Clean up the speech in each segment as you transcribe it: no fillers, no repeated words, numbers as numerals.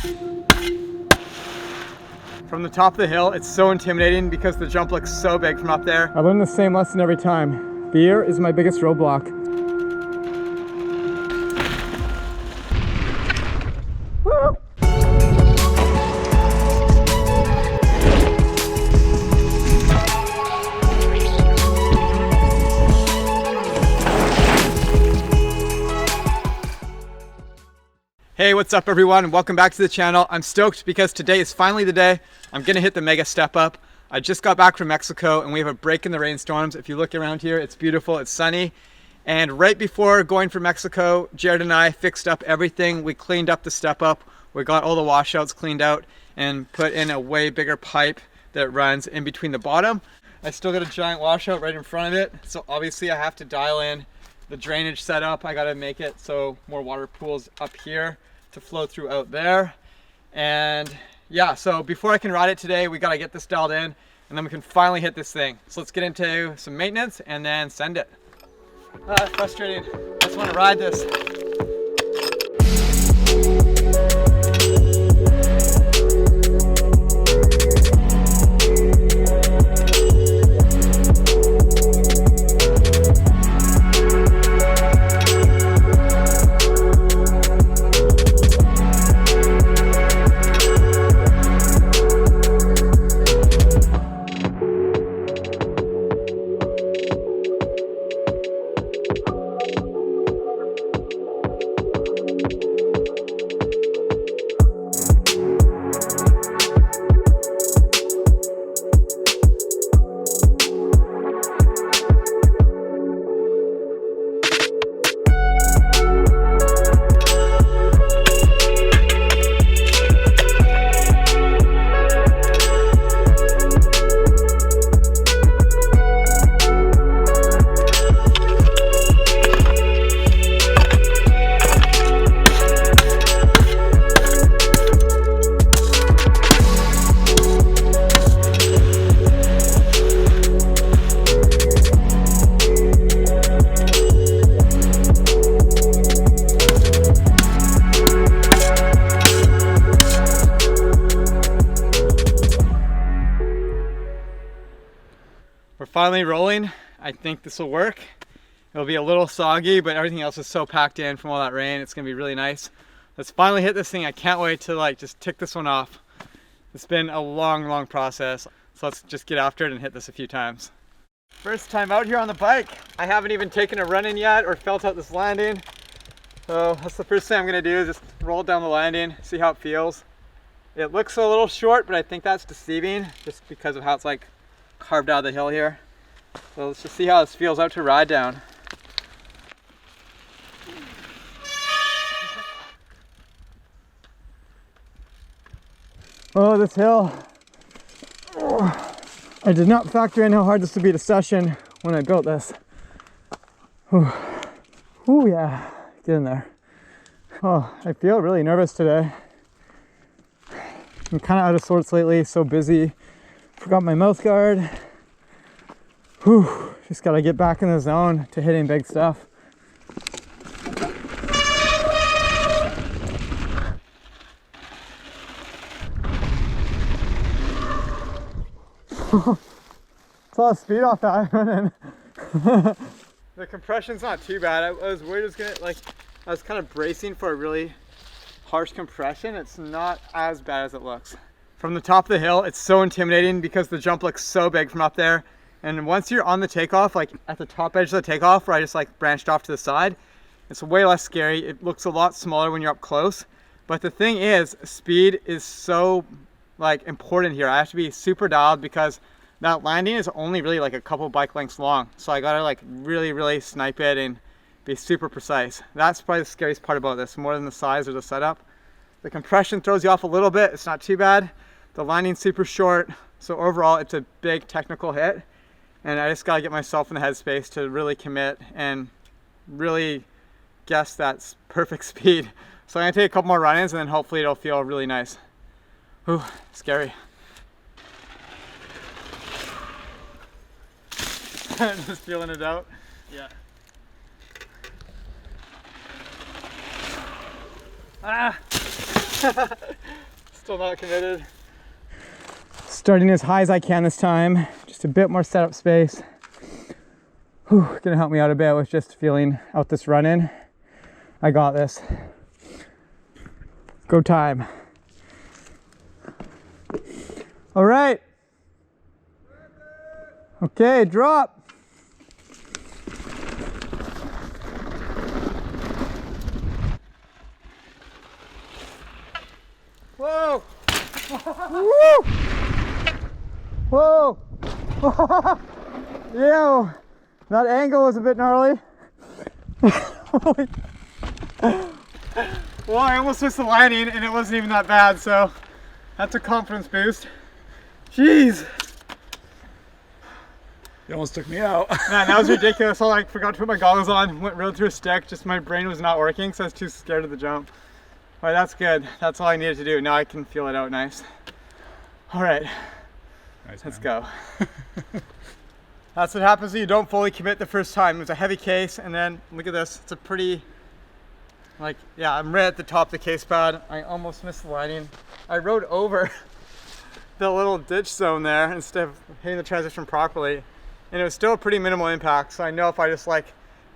From the top of the hill, it's so intimidating because the jump looks so big from up there. I learn the same lesson every time. Fear is my biggest roadblock. Woo! Hey, what's up everyone? Welcome back to the channel. I'm stoked because today is finally the day I'm gonna hit the mega step up. I just got back from Mexico and we have a break in the rainstorms. If you look around here, it's beautiful, it's sunny. And right before going for Mexico, Jared and I fixed up everything. We cleaned up the step up. We got all the washouts cleaned out and put in a way bigger pipe that runs in between the bottom. I still got a giant washout right in front of it. So obviously I have to dial in the drainage setup. I gotta make it so more water pools up here to flow through out there. And yeah, so before I can ride it today, we gotta get this dialed in and then we can finally hit this thing. So let's get into some maintenance and then send it. Frustrating. I just wanna ride this. We're finally rolling. I think this will work. It'll be a little soggy, but everything else is so packed in from all that rain. It's gonna be really nice. Let's finally hit this thing. I can't wait to just tick this one off. It's been a long process. So let's just get after it and hit this a few times. First time out here on the bike. I haven't even taken a run in yet or felt out this landing. So that's the first thing I'm gonna do is just roll down the landing, see how it feels. It looks a little short, but I think that's deceiving just because of how it's like carved out of the hill here. So let's just see how this feels out to ride down. Oh, this hill. Oh, I did not factor in how hard this would be to session when I built this. Ooh, ooh yeah, get in there. Oh, I feel really nervous today. I'm kind of out of sorts lately, so busy. Forgot my mouth guard. Whew, just gotta get back in the zone to hitting big stuff. It's a lot of speed off that running. The compression's not too bad. I was worried it was gonna, I was kind of bracing for a really harsh compression. It's not as bad as it looks. From the top of the hill, it's so intimidating because the jump looks so big from up there. And once you're on the takeoff, like at the top edge of the takeoff where I just branched off to the side, it's way less scary. It looks a lot smaller when you're up close. But the thing is, speed is so important here. I have to be super dialed because that landing is only really a couple bike lengths long. So I gotta really snipe it and be super precise. That's probably the scariest part about this, more than the size or the setup. The compression throws you off a little bit. It's not too bad. The landing's super short. So overall, it's a big technical hit. And I just gotta get myself in the headspace to really commit and really guess that perfect speed. So I'm gonna take a couple more run-ins and then hopefully it'll feel really nice. Ooh, scary. Just feeling it out. Yeah. Ah! Still not committed. Starting as high as I can this time. Just a bit more setup space. Whew, gonna help me out a bit with just feeling out this run in. I got this. Go time. All right. Okay, drop. Whoa. Woo. Whoa. Ew. That angle was a bit gnarly. Well, I almost missed the landing and it wasn't even that bad, so that's a confidence boost. Jeez. You almost took me out. Man, that was ridiculous. I forgot to put my goggles on, went real through a stick, just my brain was not working, so I was too scared of the jump. All right, that's good. That's all I needed to do. Now I can feel it out nice. All right, Nice, let's man. go. That's what happens when you don't fully commit the first time. It was a heavy case, and then look at this. It's a pretty, yeah, I'm right at the top of the case pad. I almost missed the landing. I rode over the little ditch zone there instead of hitting the transition properly. And it was still a pretty minimal impact. So I know if I just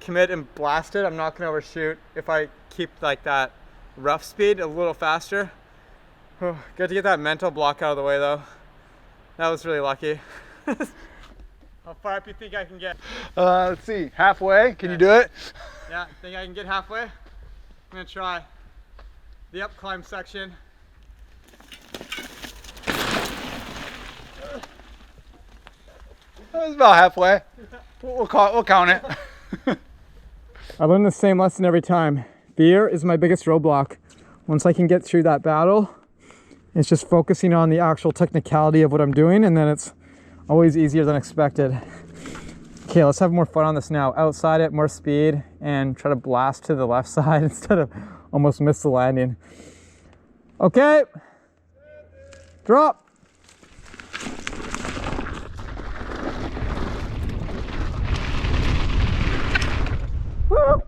commit and blast it, I'm not gonna overshoot if I keep that rough speed a little faster. Oh, good to get that mental block out of the way though. That was really lucky. How far up do you think I can get? Let's see, halfway. Can you do it? Yeah, think I can get halfway? I'm gonna try. The up climb section. That was about halfway. We'll count it. I learned the same lesson every time. Fear is my biggest roadblock. Once I can get through that battle, it's just focusing on the actual technicality of what I'm doing, and then it's always easier than expected. Okay, let's have more fun on this now. Outside it, more speed, and try to blast to the left side instead of almost miss the landing. Okay, drop. Woo!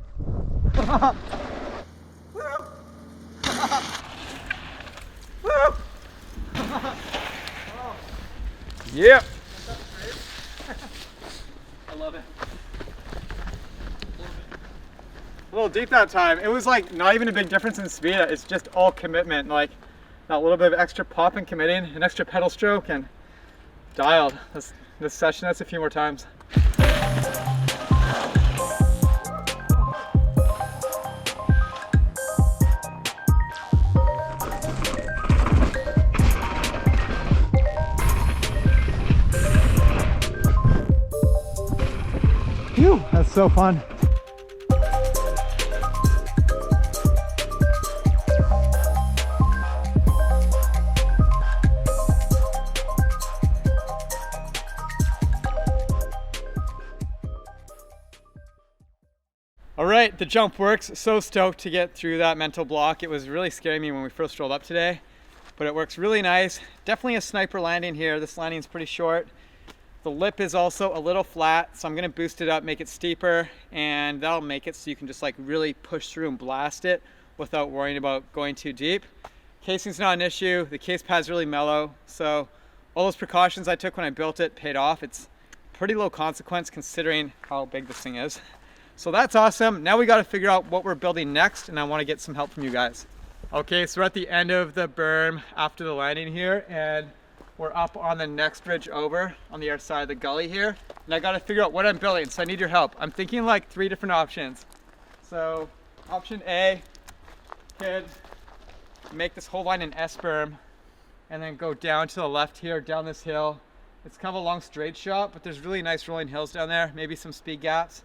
Yep. I love it. A little deep that time. It was not even a big difference in speed. It's just all commitment. That little bit of extra pop and committing, an extra pedal stroke, and dialed. This session, that's a few more times. Phew, that's so fun. All right, the jump works. So stoked to get through that mental block. It was really scaring me when we first rolled up today, but it works really nice. Definitely a sniper landing here. This landing is pretty short. The lip is also a little flat, so I'm gonna boost it up, make it steeper, and that'll make it so you can just really push through and blast it without worrying about going too deep. Casing's not an issue. The case pad's really mellow, so all those precautions I took when I built it paid off. It's pretty low consequence considering how big this thing is. So that's awesome. Now we got to figure out what we're building next, and I want to get some help from you guys. Okay, so we're at the end of the berm after the landing here, and we're up on the next ridge over on the other side of the gully here, and I got to figure out what I'm building, so I need your help. I'm thinking 3 different options. So option A could make this whole line an S berm and then go down to the left here, down this hill. It's kind of a long straight shot, but there's really nice rolling hills down there, maybe some speed gaps.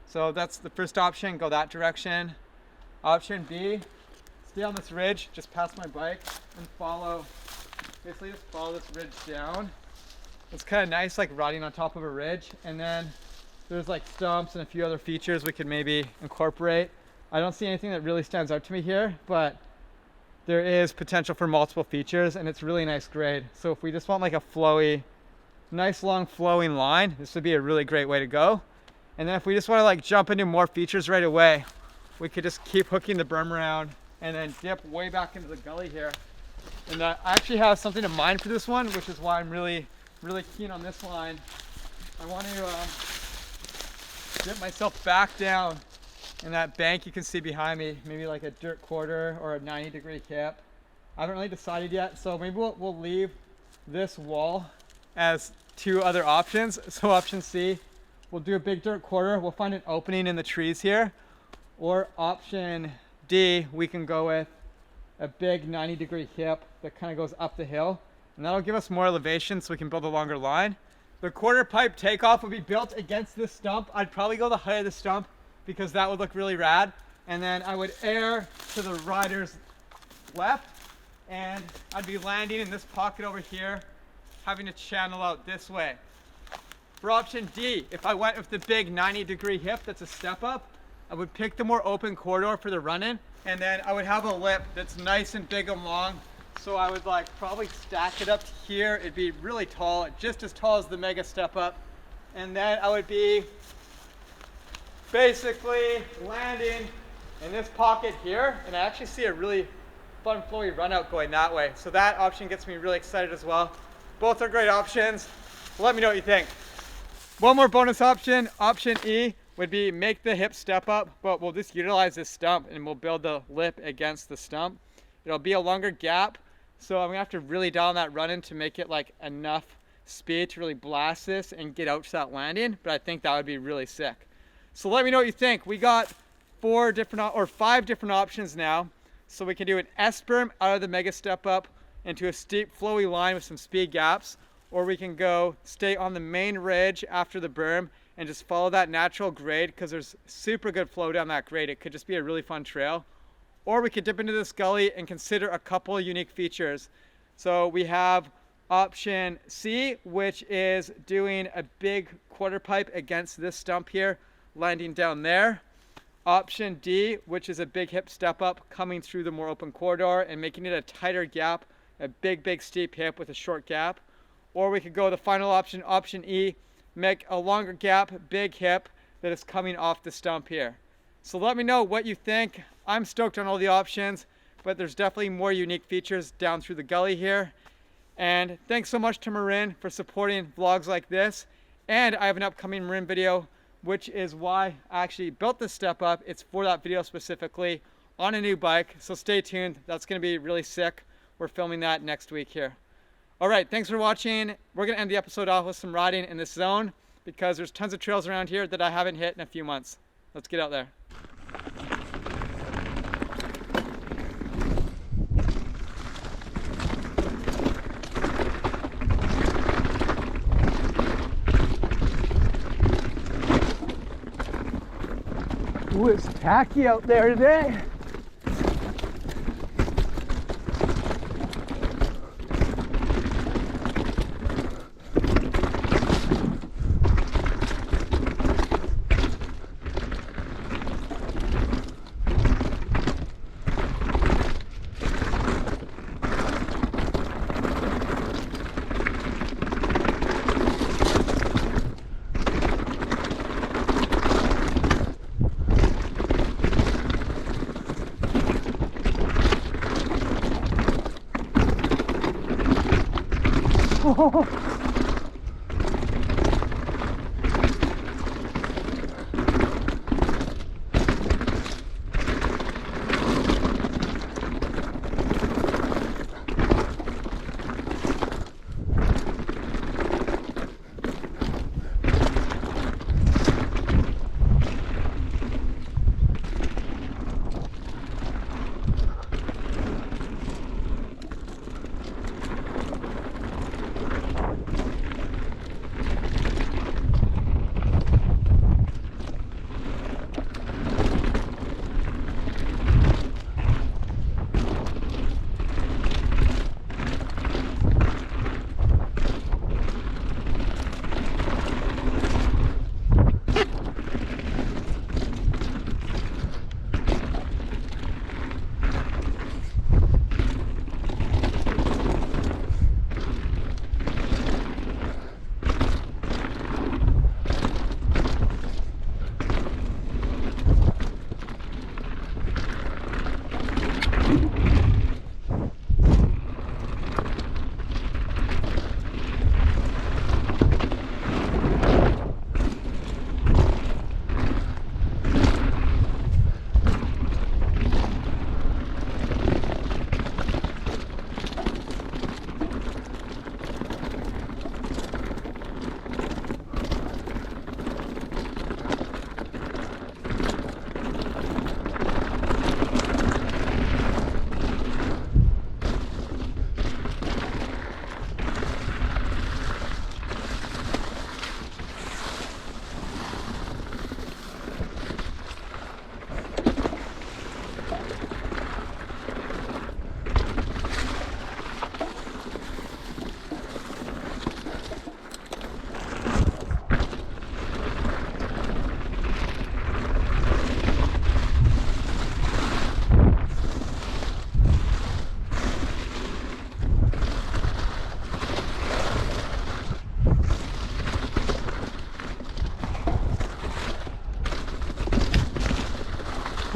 So that's the first option, go that direction. Option B, stay on this ridge, just past my bike and basically just follow this ridge down. It's kind of nice riding on top of a ridge, and then there's stumps and a few other features we could maybe incorporate. I don't see anything that really stands out to me here, but there is potential for multiple features, and it's really nice grade. So if we just want a flowy, nice long flowing line, this would be a really great way to go. And then if we just want to jump into more features right away, we could just keep hooking the berm around and then dip way back into the gully here And I actually have something in mind for this one, which is why I'm really keen on this line. I want to dip myself back down in that bank you can see behind me, maybe like a dirt quarter or a 90-degree hip. I haven't really decided yet, so maybe we'll leave this wall as 2 other options. So option C, we'll do a big dirt quarter. We'll find an opening in the trees here. Or option D, we can go with a big 90-degree hip that kind of goes up the hill. And that'll give us more elevation so we can build a longer line. The quarter pipe takeoff would be built against this stump. I'd probably go the height of the stump because that would look really rad. And then I would air to the rider's left, and I'd be landing in this pocket over here, having to channel out this way. For option D, if I went with the big 90-degree hip that's a step up, I would pick the more open corridor for the run-in, and then I would have a lip that's nice and big and long. So I would like probably stack it up to here. It'd be really tall, just as tall as the mega step up. And then I would be basically landing in this pocket here. And I actually see a really fun flowy run out going that way. So that option gets me really excited as well. Both are great options. Let me know what you think. One more bonus option, option E, would be make the hip step up, but we'll just utilize this stump and we'll build the lip against the stump. It'll be a longer gap, so I'm gonna have to really dial on that run-in to make it like enough speed to really blast this and get out to that landing, but I think that would be really sick. So let me know what you think. We got 5 different options now. So we can do an S-berm out of the mega step up into a steep flowy line with some speed gaps, or we can go stay on the main ridge after the berm and just follow that natural grade because there's super good flow down that grade. It could just be a really fun trail. Or we could dip into this gully and consider a couple of unique features. So we have option C, which is doing a big quarter pipe against this stump here, landing down there. Option D, which is a big hip step up coming through the more open corridor and making it a tighter gap, a big steep hip with a short gap. Or we could go the final option, option E, make a longer gap, big hip that is coming off the stump here. So let me know what you think. I'm stoked on all the options, but there's definitely more unique features down through the gully here. And thanks so much to Marin for supporting vlogs like this. And I have an upcoming Marin video, which is why I actually built this step up. It's for that video specifically on a new bike. So stay tuned. That's gonna be really sick. We're filming that next week here. All right, thanks for watching. We're gonna end the episode off with some riding in this zone because there's tons of trails around here that I haven't hit in a few months. Let's get out there. Ooh, it's tacky out there today.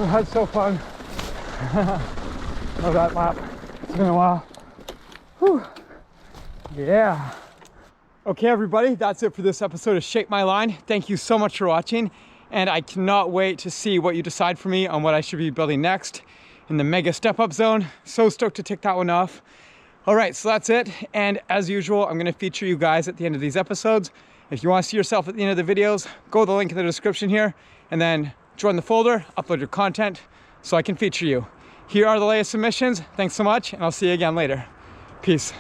That's so fun. Love that lap. It's been a while. Whew. Yeah. Okay, everybody, that's it for this episode of Shape My Line. Thank you so much for watching, and I cannot wait to see what you decide for me on what I should be building next in the mega step up zone. So stoked to tick that one off. All right, so that's it. And as usual, I'm gonna feature you guys at the end of these episodes. If you wanna see yourself at the end of the videos, go to the link in the description here and then join the folder, upload your content so I can feature you. Here are the latest submissions. Thanks so much, and I'll see you again later. Peace.